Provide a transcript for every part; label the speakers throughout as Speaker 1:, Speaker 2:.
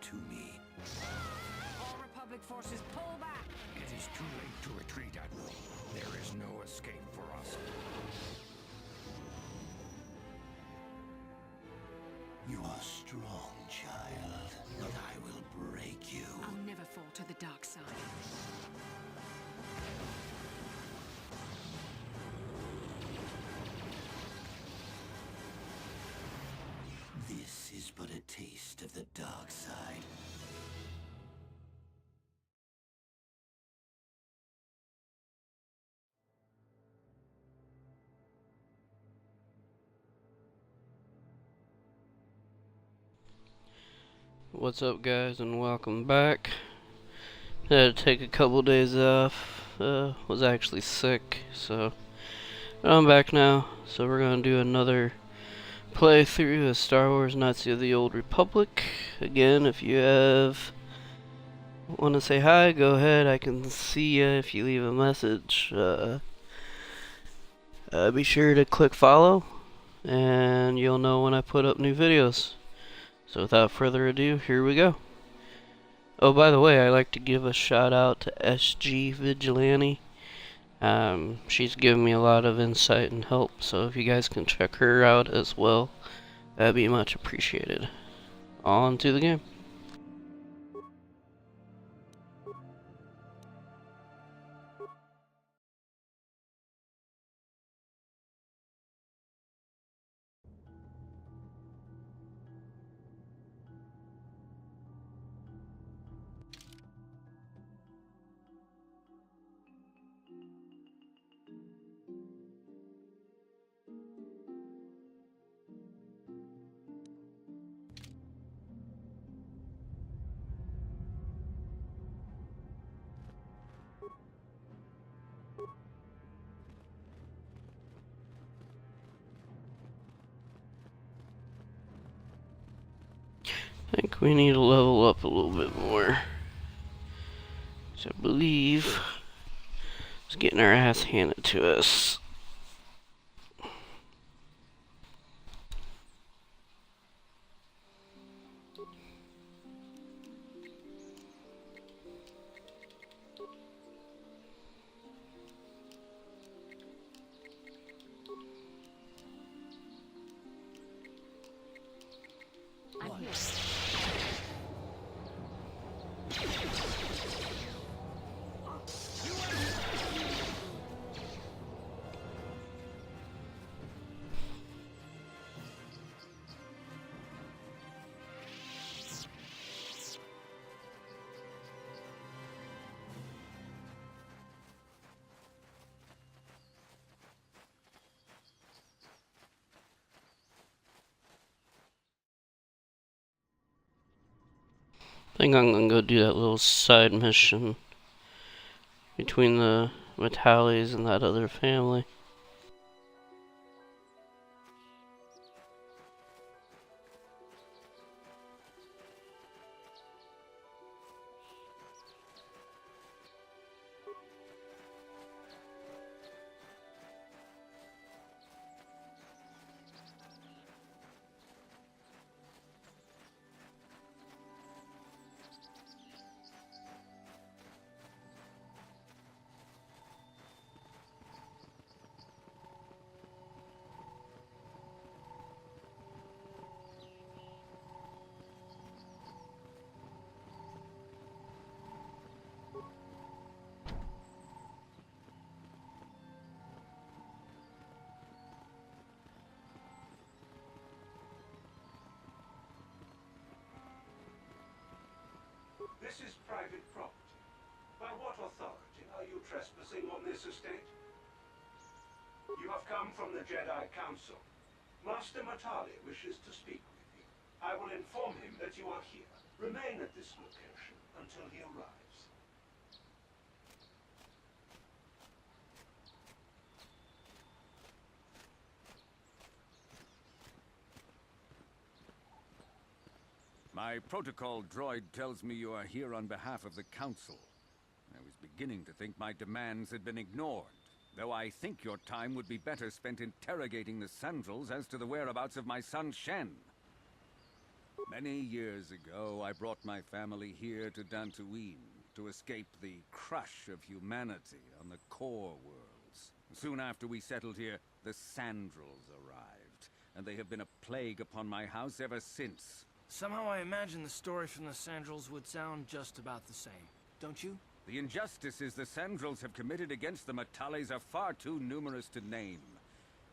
Speaker 1: to me.
Speaker 2: All Republic forces, pull back!
Speaker 1: It is too late to retreat, Admiral. There is no escape for us. You are strong, child, but I will break you.
Speaker 2: I'll never fall to the dark side.
Speaker 1: This is but a taste of the dark side.
Speaker 3: What's up, guys, and welcome back. Had to take a couple days off. Was actually sick, so I'm back now. So we're gonna do another playthrough of Star Wars Knights of the Old Republic. Again, if you want to say hi, go ahead. I can see you if you leave a message. Be sure to click follow, and you'll know when I put up new videos. So without further ado, here we go. Oh, by the way, I'd like to give a shout out to SG Vigilante. She's given me a lot of insight and help, so if you guys can check her out as well, that'd be much appreciated. On to the game. I think we need to level up a little bit more. So I believe it's getting our ass handed to us.
Speaker 2: I'm here.
Speaker 3: I think I'm gonna go do that little side mission between the Metalis and that other family.
Speaker 4: This is private property. By what authority are you trespassing on this estate? You have come from the Jedi Council. Master Matali wishes to speak with you. I will inform him that you are here. Remain at this location until he arrives.
Speaker 5: My protocol droid tells me you are here on behalf of the Council. I was beginning to think my demands had been ignored, though I think your time would be better spent interrogating the Sandals as to the whereabouts of my son Shen. Many years ago, I brought my family here to Dantooine to escape the crush of humanity on the core worlds. Soon after we settled here, the Sandrels arrived, and they have been a plague upon my house ever since.
Speaker 6: Somehow I imagine the story from the Sandrels would sound just about the same, don't you?
Speaker 5: The injustices the Sandrels have committed against the Matales are far too numerous to name.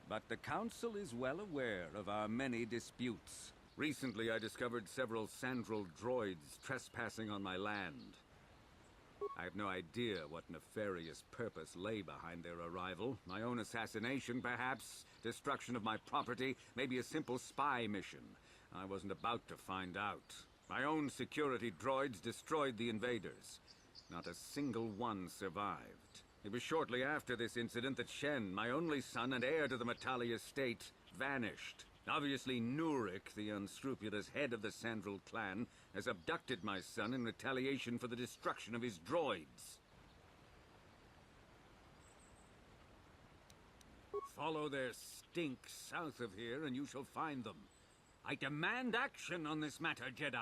Speaker 5: But the Council is well aware of our many disputes. Recently, I discovered several Sandrel droids trespassing on my land. I have no idea what nefarious purpose lay behind their arrival. My own assassination, perhaps? Destruction of my property? Maybe a simple spy mission? I wasn't about to find out. My own security droids destroyed the invaders. Not a single one survived. It was shortly after this incident that Shen, my only son and heir to the Matali estate, vanished. Obviously, Nurik, the unscrupulous head of the Sandrel clan, has abducted my son in retaliation for the destruction of his droids. Follow their stink south of here and you shall find them. I demand action on this matter, Jedi.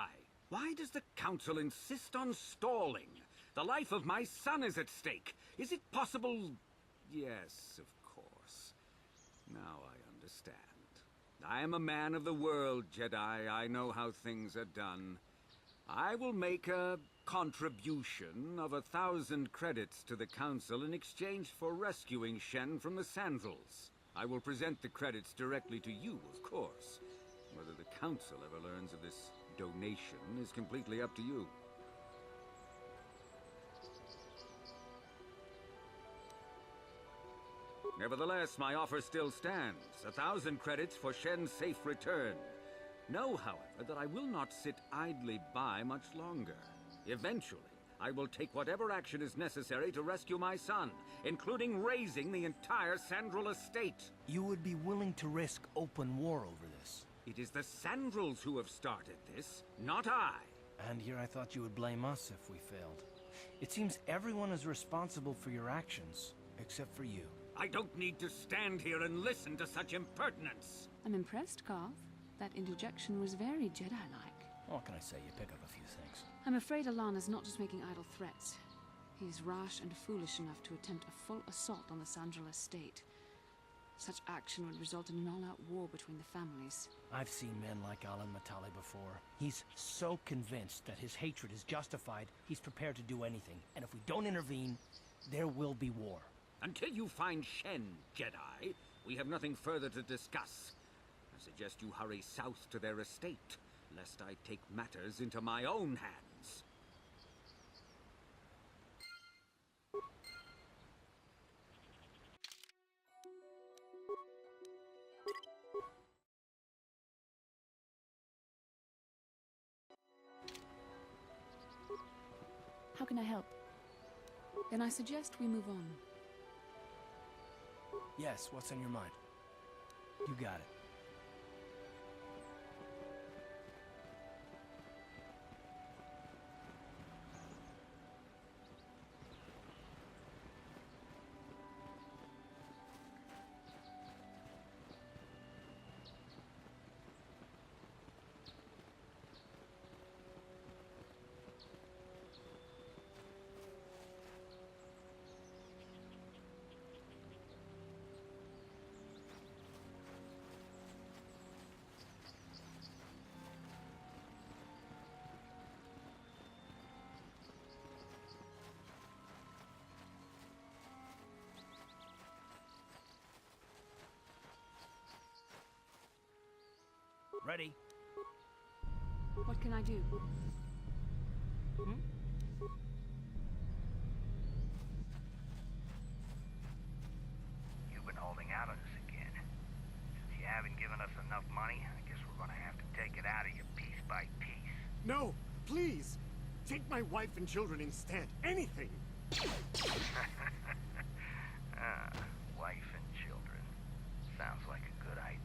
Speaker 5: Why does the Council insist on stalling? The life of my son is at stake. Is it possible? Yes, of course. Now I understand. I am a man of the world, Jedi. I know how things are done. I will make a contribution of 1,000 credits to the Council in exchange for rescuing Shen from the Sandrels. I will present the credits directly to you, of course. Whether the Council ever learns of this donation is completely up to you. Nevertheless, my offer still stands. 1,000 credits for Shen's safe return. Know, however, that I will not sit idly by much longer. Eventually, I will take whatever action is necessary to rescue my son, including raising the entire Sandrel estate.
Speaker 6: You would be willing to risk open war over this.
Speaker 5: It is the Sandrels who have started this, not I.
Speaker 6: And here I thought you would blame us if we failed. It seems everyone is responsible for your actions, except for you.
Speaker 5: I don't need to stand here and listen to such impertinence.
Speaker 2: I'm impressed, Carth. That interjection was very Jedi-like.
Speaker 6: What can I say? You pick up a few things.
Speaker 2: I'm afraid Alana's not just making idle threats. He is rash and foolish enough to attempt a full assault on the Sandrel estate. Such action would result in an all-out war between the families.
Speaker 6: I've seen men like Alan Matali before. He's so convinced that his hatred is justified, he's prepared to do anything. And if we don't intervene, there will be war.
Speaker 5: Until you find Shen, Jedi, we have nothing further to discuss. I suggest you hurry south to their estate, lest I take matters into my own hands.
Speaker 2: How can I help? Then I suggest we move on.
Speaker 6: Yes, what's on your mind? You got it. Ready?
Speaker 2: What can I do?
Speaker 7: You've been holding out on us again. Since you haven't given us enough money, I guess we're gonna have to take it out of you piece by piece.
Speaker 8: No, please! Take my wife and children instead. Anything!
Speaker 7: Wife and children. Sounds like a good idea.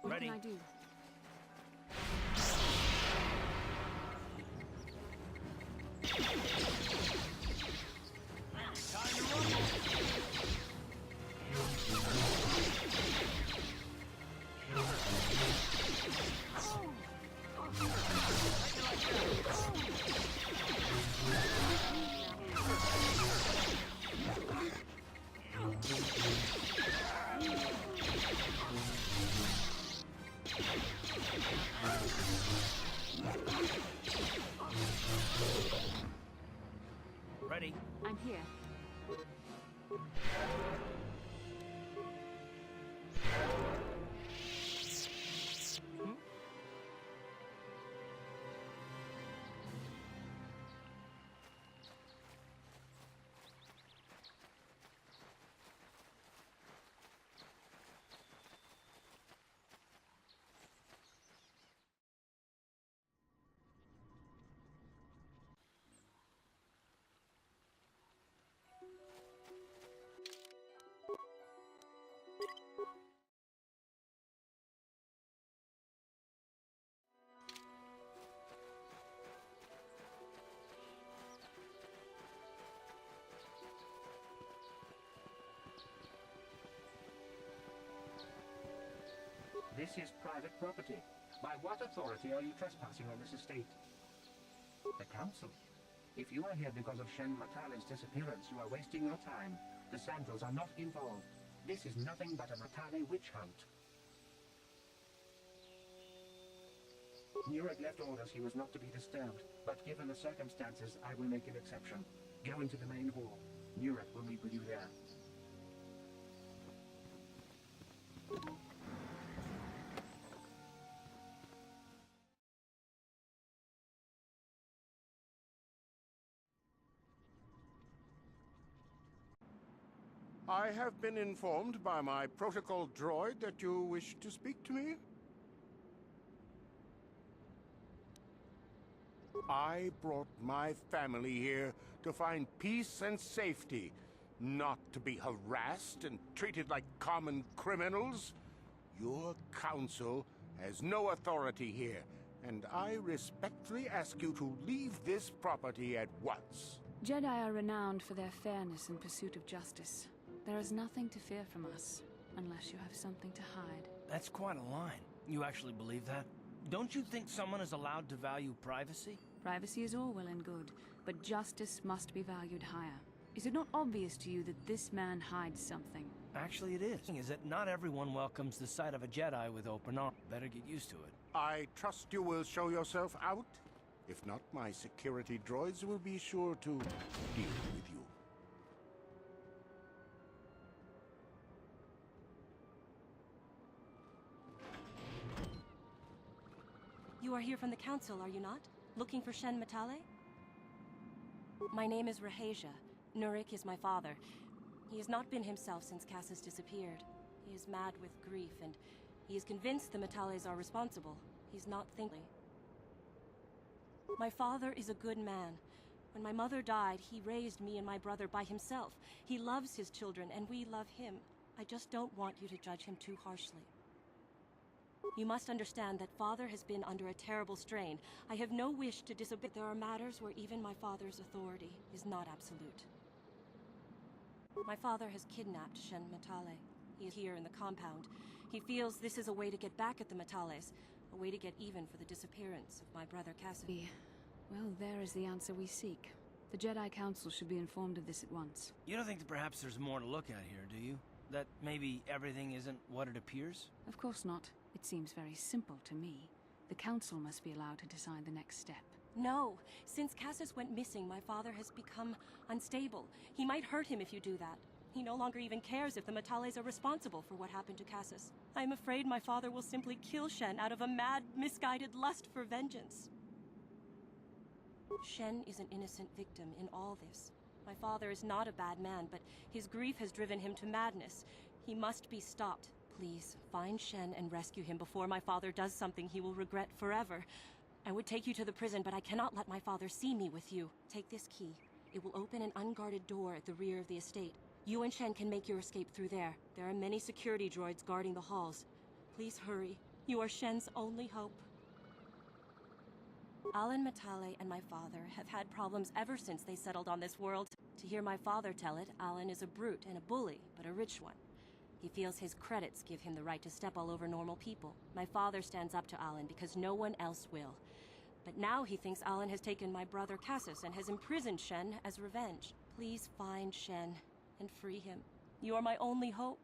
Speaker 2: What
Speaker 6: Ready?
Speaker 2: can I do?
Speaker 6: Ready?
Speaker 2: I'm here.
Speaker 9: This is private property. By what authority are you trespassing on this estate? The council. If you are here because of Shen Matale's disappearance, you are wasting your time. The Sandals are not involved. This is nothing but a Matale witch hunt. Nurek left orders he was not to be disturbed, but given the circumstances, I will make an exception. Go into the main hall. Nurek will meet with you there.
Speaker 8: I have been informed by my protocol droid that you wish to speak to me. I brought my family here to find peace and safety, not to be harassed and treated like common criminals. Your council has no authority here, and I respectfully ask you to leave this property at once.
Speaker 2: Jedi are renowned for their fairness and pursuit of justice. There is nothing to fear from us, unless you have something to hide.
Speaker 6: That's quite a line. You actually believe that? Don't you think someone is allowed to value privacy?
Speaker 2: Privacy is all well and good, but justice must be valued higher. Is it not obvious to you that this man hides something?
Speaker 6: Actually, it is that not everyone welcomes the sight of a Jedi with open arms. Better get used to it.
Speaker 8: I trust you will show yourself out. If not, my security droids will be sure to deal with you.
Speaker 10: You are here from the council, are you not? Looking for Shen Matale? My name is Rahasia. Nurek is my father. He has not been himself since Cassius disappeared. He is mad with grief, and he is convinced the Matales are responsible. He's not thinking. My father is a good man. When my mother died, he raised me and my brother by himself. He loves his children, and we love him. I just don't want you to judge him too harshly. You must understand that Father has been under a terrible strain. I have no wish to disobey. There are matters where even my father's authority is not absolute. My father has kidnapped Shen Matale. He is here in the compound. He feels this is a way to get back at the Matales, a way to get even for the disappearance of my brother Cassius.
Speaker 2: Well, there is the answer we seek. The Jedi Council should be informed of this at once.
Speaker 6: You don't think that perhaps there's more to look at here, do you? That maybe everything isn't what it appears?
Speaker 2: Of course not. It seems very simple to me. The Council must be allowed to decide the next step.
Speaker 10: No. Since Cassius went missing, my father has become unstable. He might hurt him if you do that. He no longer even cares if the Matales are responsible for what happened to Cassius. I'm afraid my father will simply kill Shen out of a mad, misguided lust for vengeance. Shen is an innocent victim in all this. My father is not a bad man, but his grief has driven him to madness. He must be stopped. Please, find Shen and rescue him before my father does something he will regret forever. I would take you to the prison, but I cannot let my father see me with you. Take this key. It will open an unguarded door at the rear of the estate. You and Shen can make your escape through there. There are many security droids guarding the halls. Please hurry. You are Shen's only hope. Alan Matale and my father have had problems ever since they settled on this world. To hear my father tell it, Alan is a brute and a bully, but a rich one. He feels his credits give him the right to step all over normal people. My father stands up to Alan because no one else will. But now he thinks Alan has taken my brother Cassius and has imprisoned Shen as revenge. Please find Shen and free him. You are my only hope.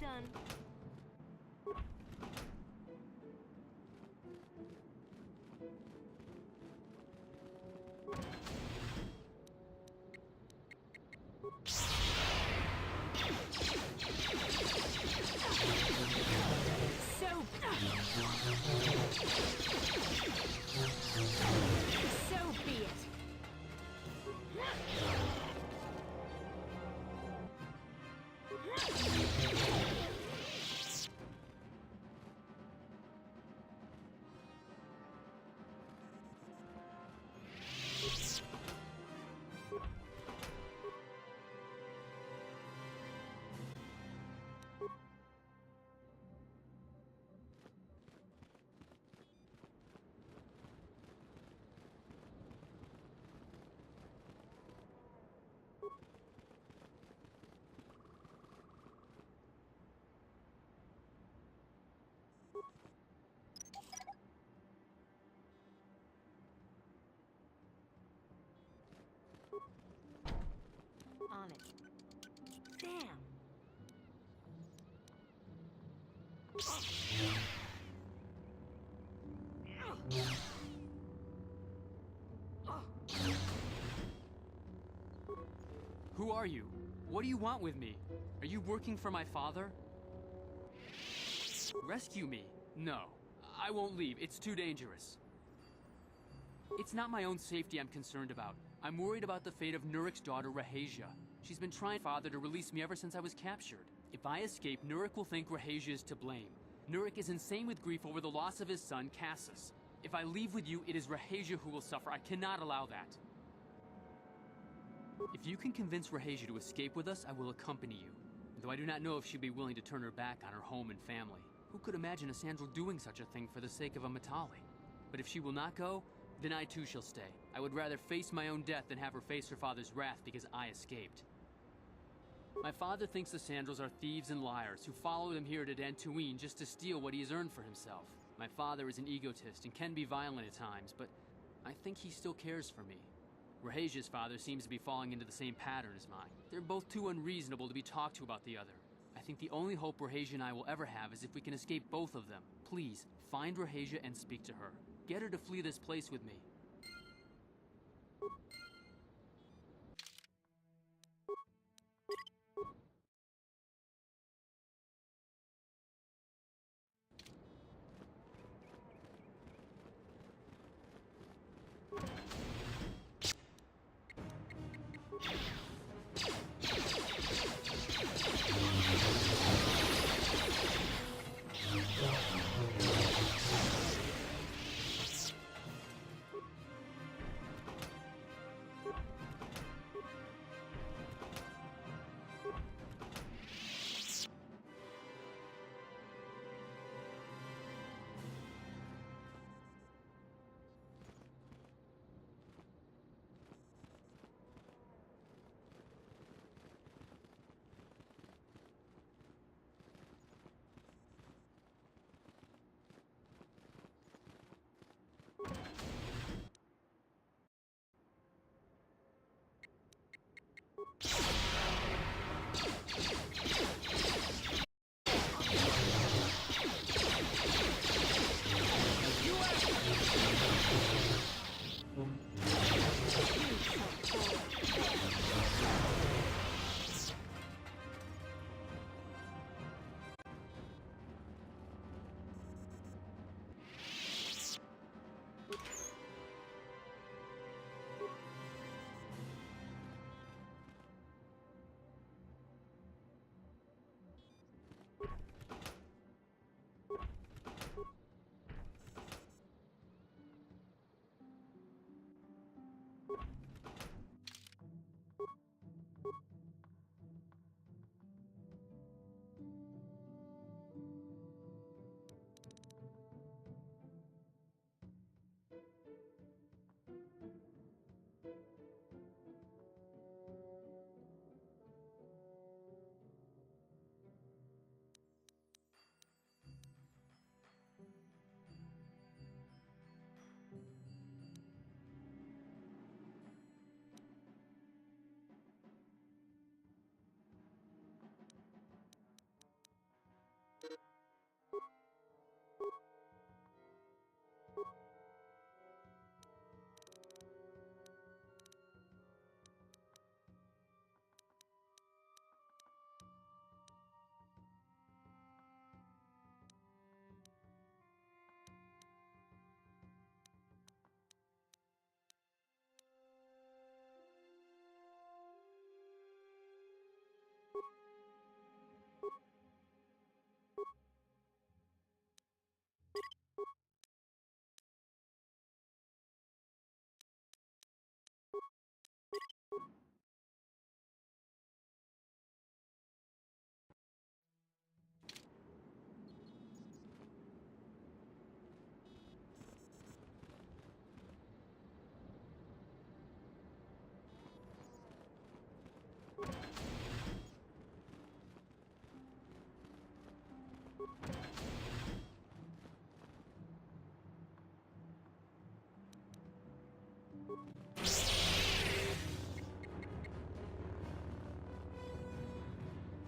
Speaker 10: done. So be it. On it. Damn.
Speaker 11: Who are you? What do you want with me? Are you working for my father? Rescue me? No. I won't leave. It's too dangerous. It's not my own safety I'm concerned about. I'm worried about the fate of Nurik's daughter, Rahasia. She's been trying father to release me ever since I was captured. If I escape, Nurik will think Rahasia is to blame. Nurik is insane with grief over the loss of his son, Cassus. If I leave with you, it is Rahasia who will suffer. I cannot allow that. If you can convince Rahasia to escape with us, I will accompany you. Though I do not know if she'd be willing to turn her back on her home and family. Who could imagine a Sandral doing such a thing for the sake of a Matali? But if she will not go, then I too shall stay. I would rather face my own death than have her face her father's wrath because I escaped. My father thinks the Sandrals are thieves and liars who followed him here to Dantooine just to steal what he has earned for himself. My father is an egotist and can be violent at times, but I think he still cares for me. Rahasia's father seems to be falling into the same pattern as mine. They're both too unreasonable to be talked to about the other. I think the only hope Rahasia and I will ever have is if we can escape both of them. Please, find Rahasia and speak to her. Get her to flee this place with me.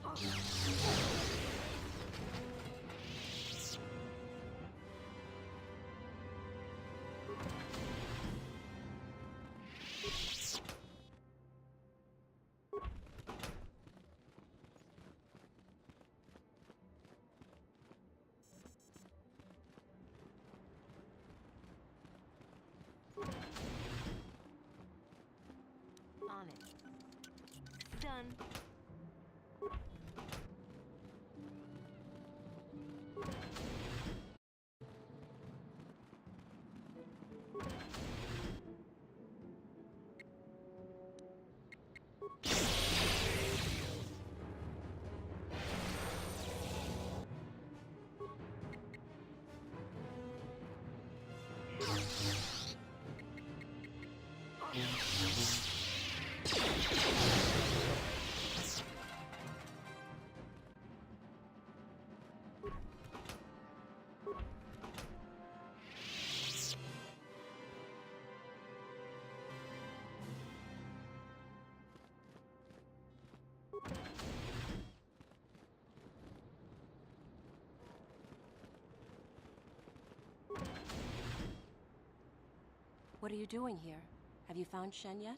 Speaker 10: On it. Done. What are you doing here? Have you found Shen yet?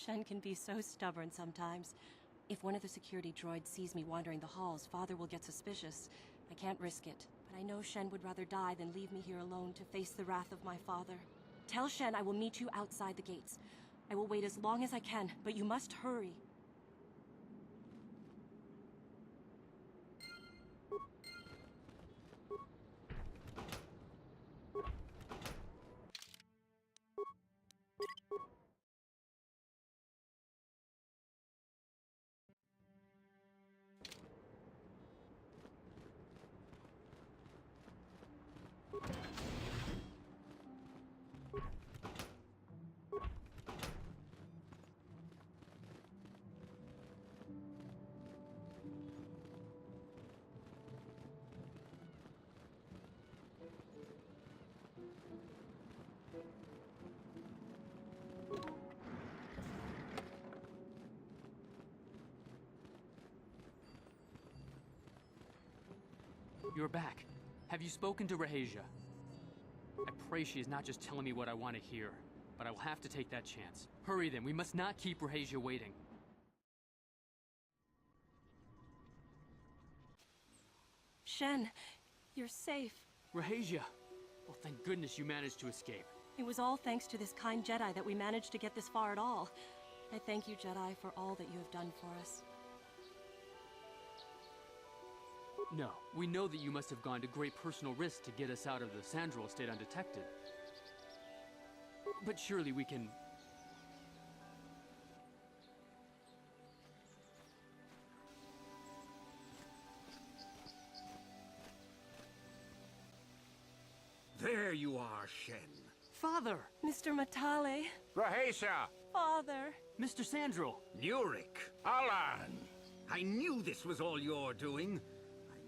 Speaker 10: Shen can be so stubborn sometimes. If one of the security droids sees me wandering the halls, Father will get suspicious. I can't risk it, but I know Shen would rather die than leave me here alone to face the wrath of my father. Tell Shen I will meet you outside the gates. I will wait as long as I can, but you must hurry.
Speaker 11: You're back. Have you spoken to Rahasia? I pray she is not just telling me what I want to hear, but I will have to take that chance. Hurry then, we must not keep Rahasia waiting.
Speaker 10: Shen, you're safe.
Speaker 11: Rahasia! Well, thank goodness you managed to escape.
Speaker 10: It was all thanks to this kind Jedi that we managed to get this far at all. I thank you, Jedi, for all that you have done for us.
Speaker 11: No, we know that you must have gone to great personal risk to get us out of the Sandral estate undetected. But surely we can...
Speaker 5: There you are, Shen.
Speaker 11: Father!
Speaker 10: Mr. Matale.
Speaker 8: Rahasia!
Speaker 10: Father!
Speaker 11: Mr. Sandral!
Speaker 5: Nurik!
Speaker 8: Alan!
Speaker 5: I knew this was all your doing.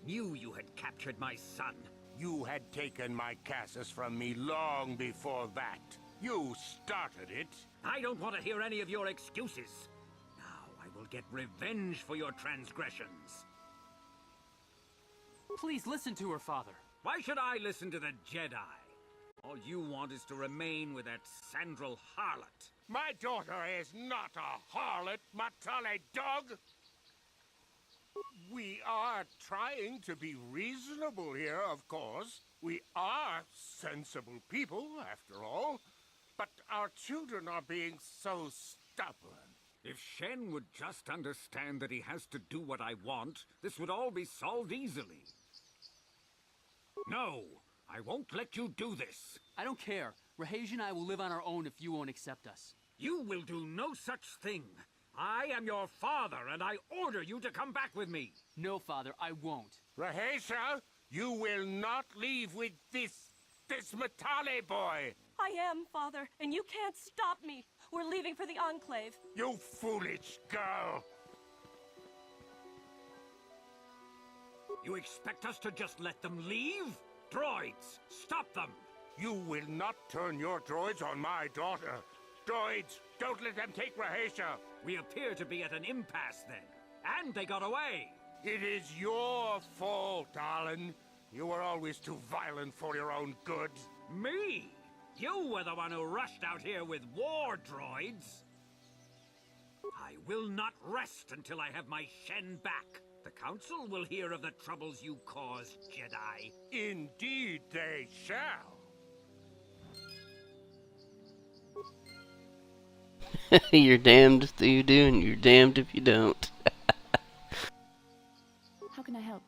Speaker 5: I knew you had captured my son.
Speaker 8: You had taken my Cassus from me long before that. You started it.
Speaker 5: I don't want to hear any of your excuses. Now I will get revenge for your transgressions.
Speaker 11: Please listen to her, Father.
Speaker 5: Why should I listen to the Jedi? All you want is to remain with that Sandral harlot.
Speaker 8: My daughter is not a harlot, Matale dog! We are trying to be reasonable here, of course. We are sensible people, after all. But our children are being so stubborn.
Speaker 5: If Shen would just understand that he has to do what I want, this would all be solved easily. No, I won't let you do this.
Speaker 11: I don't care. Rahasia and I will live on our own if you won't accept us.
Speaker 5: You will do no such thing. I am your father, and I order you to come back with me.
Speaker 11: No, Father, I won't.
Speaker 8: Rahasia, you will not leave with this Matale boy.
Speaker 10: I am, Father, and you can't stop me. We're leaving for the Enclave.
Speaker 8: You foolish girl.
Speaker 5: You expect us to just let them leave? Droids, stop them!
Speaker 8: You will not turn your droids on my daughter. Droids, don't let them take Rahasia.
Speaker 5: We appear to be at an impasse then. And they got away!
Speaker 8: It is your fault, Alan. You were always too violent for your own good.
Speaker 5: Me? You were the one who rushed out here with war droids! I will not rest until I have my Shen back. The Council will hear of the troubles you caused, Jedi.
Speaker 8: Indeed they shall.
Speaker 3: You're damned if you do, and you're damned if you don't.
Speaker 2: How can I help?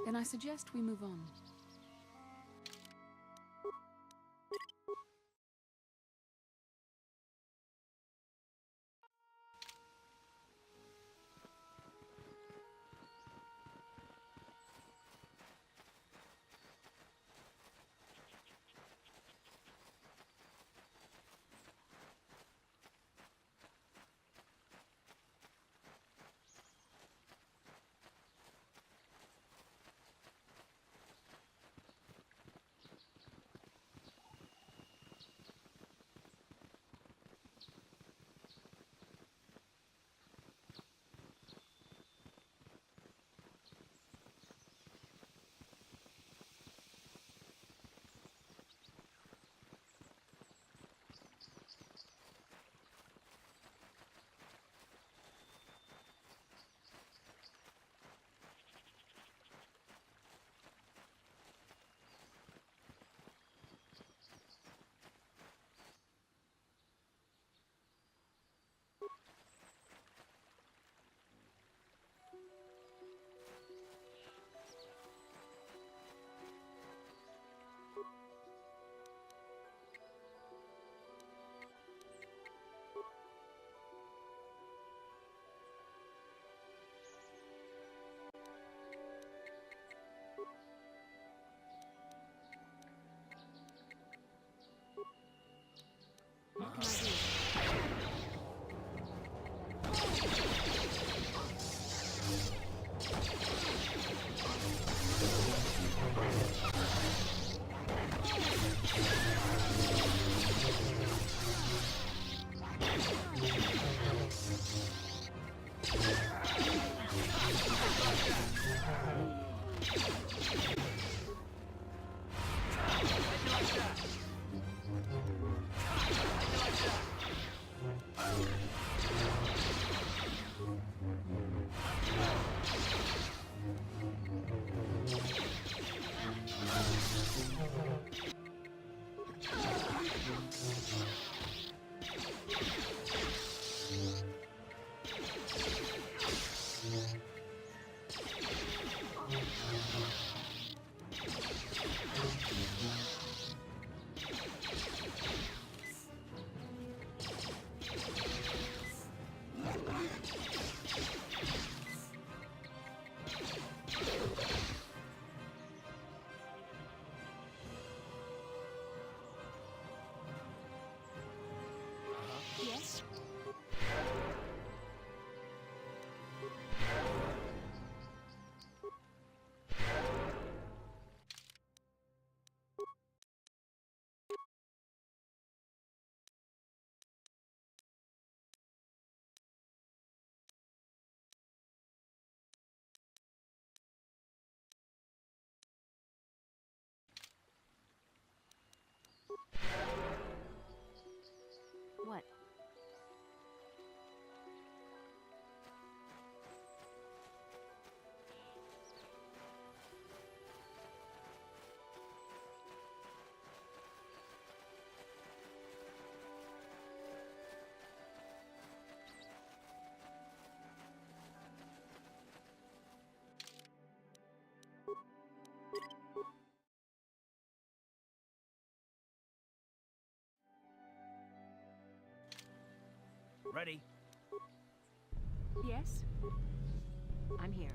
Speaker 2: Then I suggest we move on. What can I do? Yes? What?
Speaker 6: Ready?
Speaker 10: Yes? I'm here.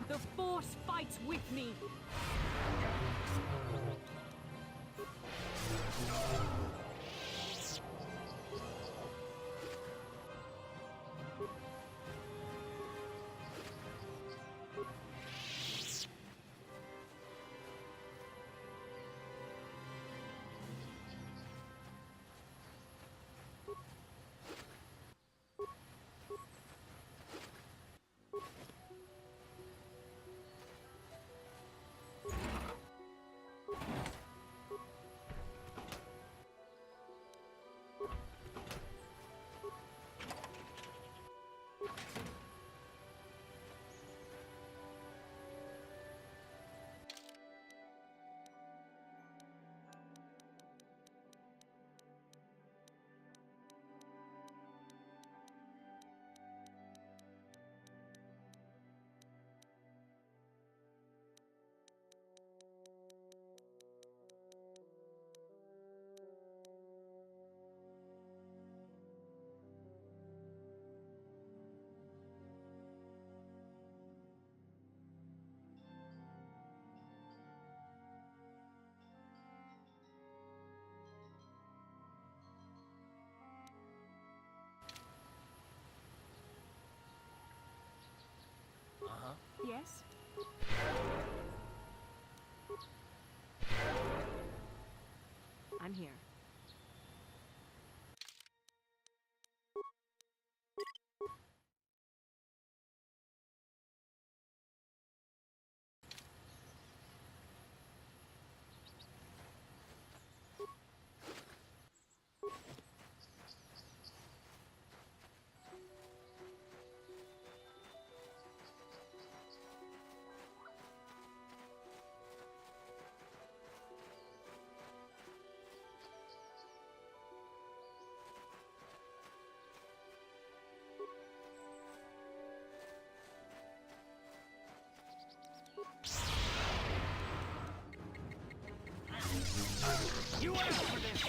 Speaker 10: The Force fights with me! Yes? I'm here.
Speaker 6: You asked for this!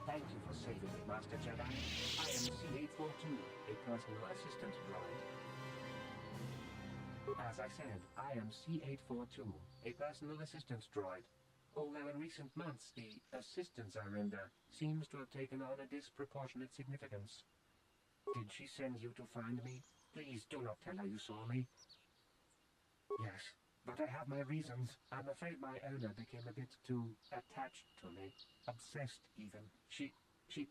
Speaker 9: Thank you for saving me, Master Jedi. I am C-842, a personal assistant droid. As I said, I am C-842, a personal assistant droid. Although in recent months, the assistance I render seems to have taken on a disproportionate significance. Did she send you to find me? Please do not tell her you saw me. Yes, but I have my reasons. I'm afraid my owner became a bit too attached to me. Obsessed, even. She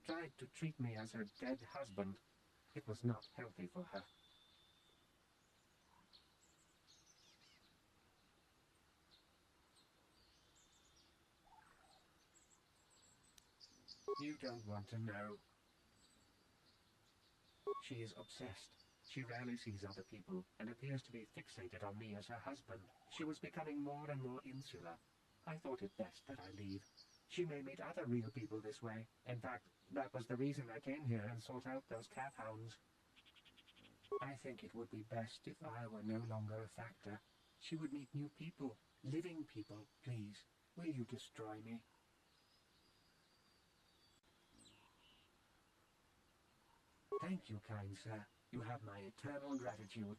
Speaker 9: tried to treat me as her dead husband. It was not healthy for her. You don't want to know. She is obsessed. She rarely sees other people and appears to be fixated on me as her husband. She was becoming more and more insular. I thought it best that I leave. She may meet other real people this way. In fact, that was the reason I came here and sought out those cat hounds. I think it would be best if I were no longer a factor. She would meet new people, living people. Please, will you destroy me? Thank you, kind sir. You have my eternal gratitude.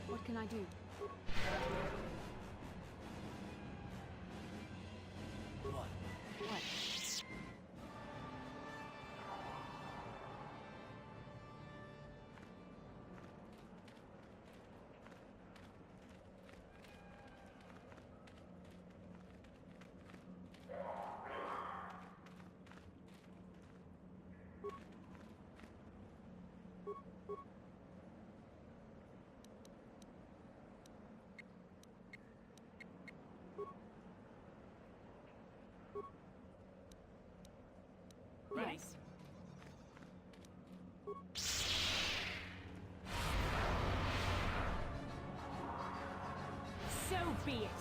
Speaker 2: What can I do?
Speaker 6: What?
Speaker 2: What?
Speaker 6: Ready?
Speaker 2: Yes.
Speaker 10: So be it.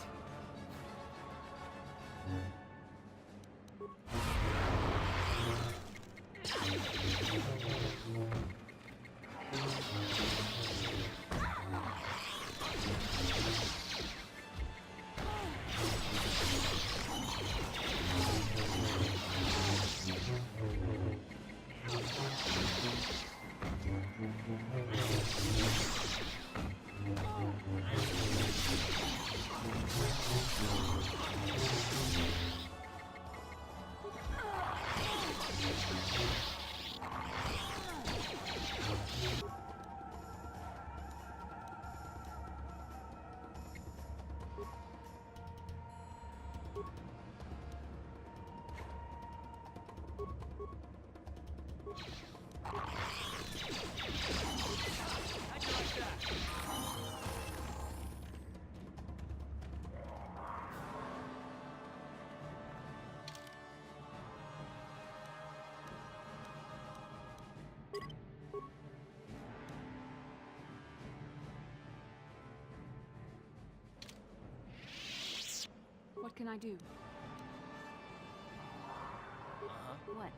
Speaker 2: What can I do? What?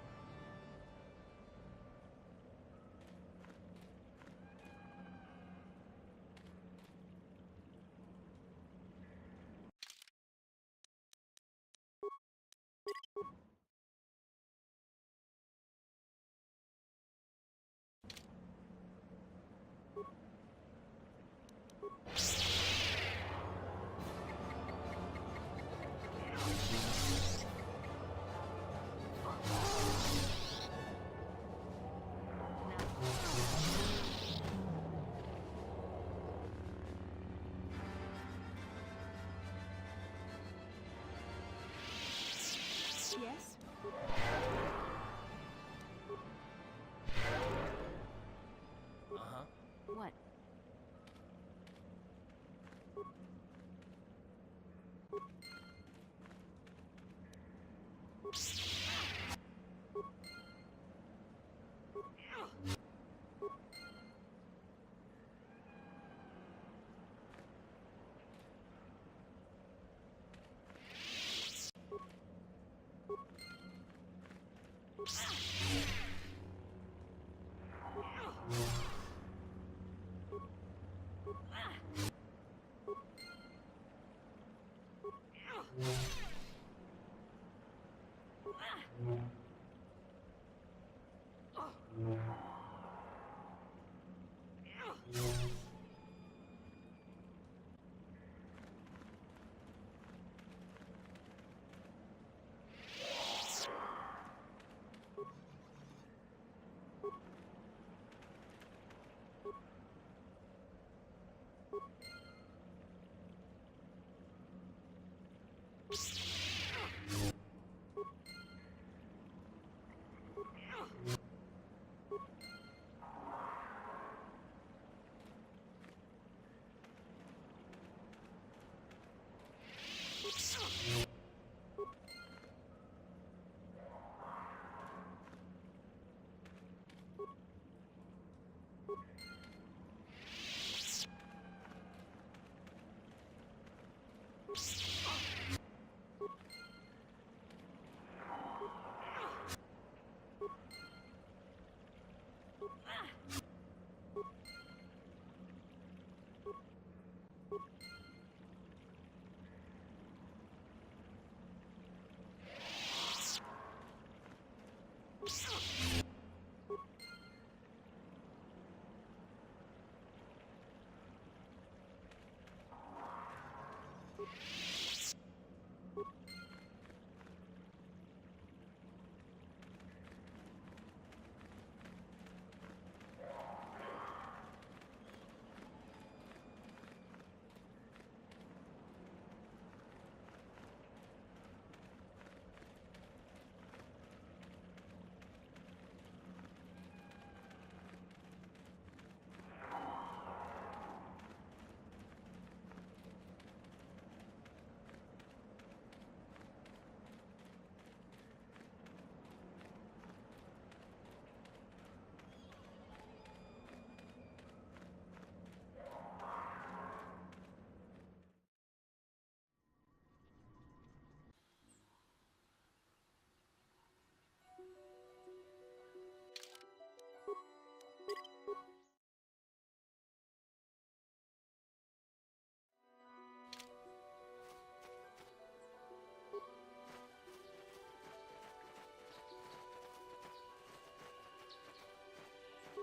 Speaker 10: Yes?
Speaker 2: What?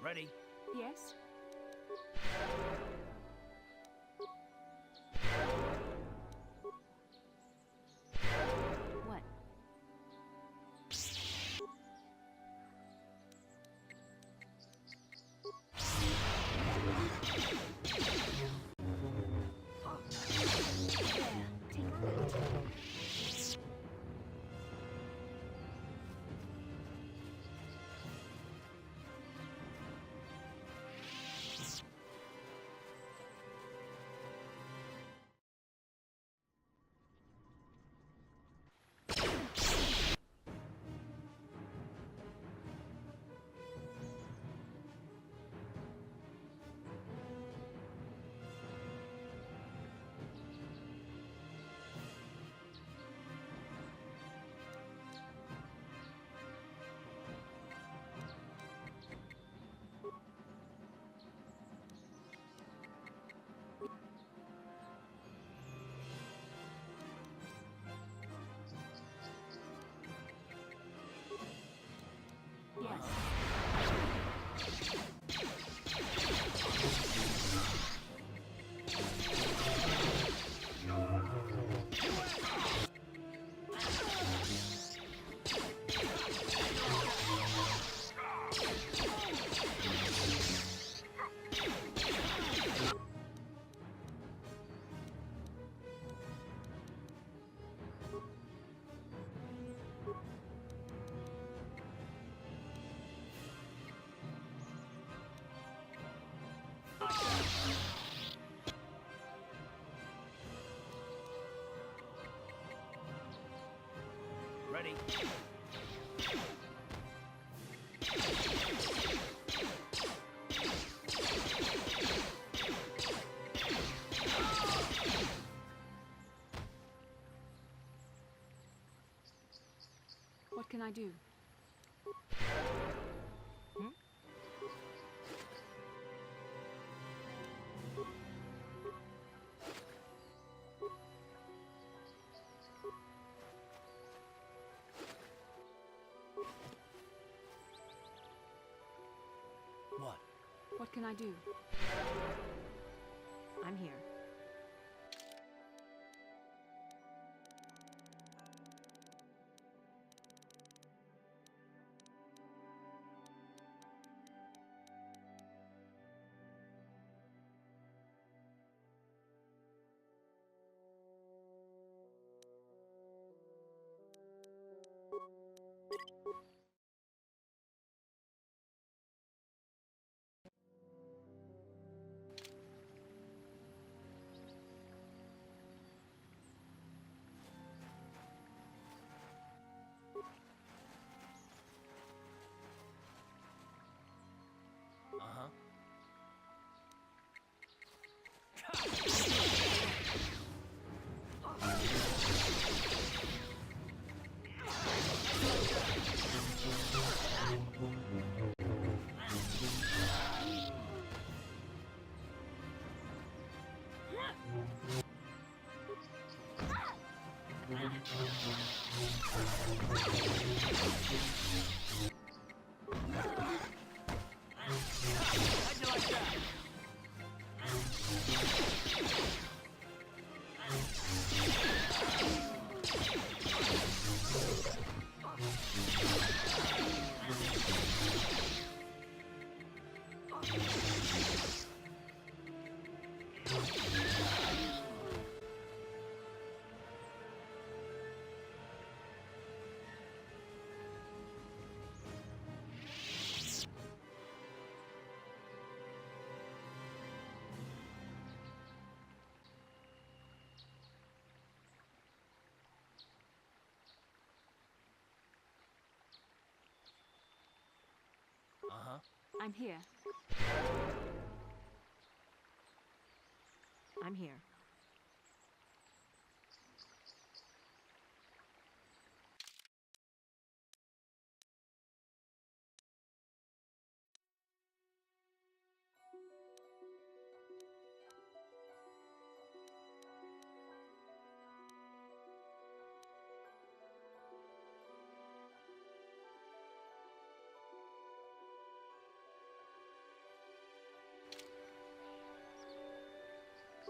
Speaker 6: Ready?
Speaker 2: Yes? What?
Speaker 6: Ready?
Speaker 2: What can I do?
Speaker 6: What?
Speaker 2: What can I do?
Speaker 10: I'm here.
Speaker 6: Uh-huh. How'd you like that? Uh-huh.
Speaker 2: I'm here.
Speaker 10: I'm here.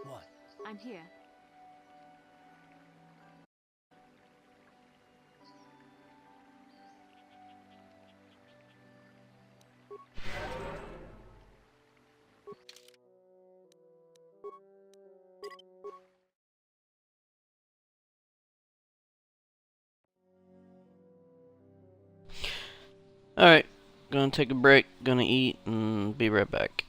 Speaker 6: What?
Speaker 2: I'm here.
Speaker 3: Alright, gonna take a break, gonna eat, and be right back.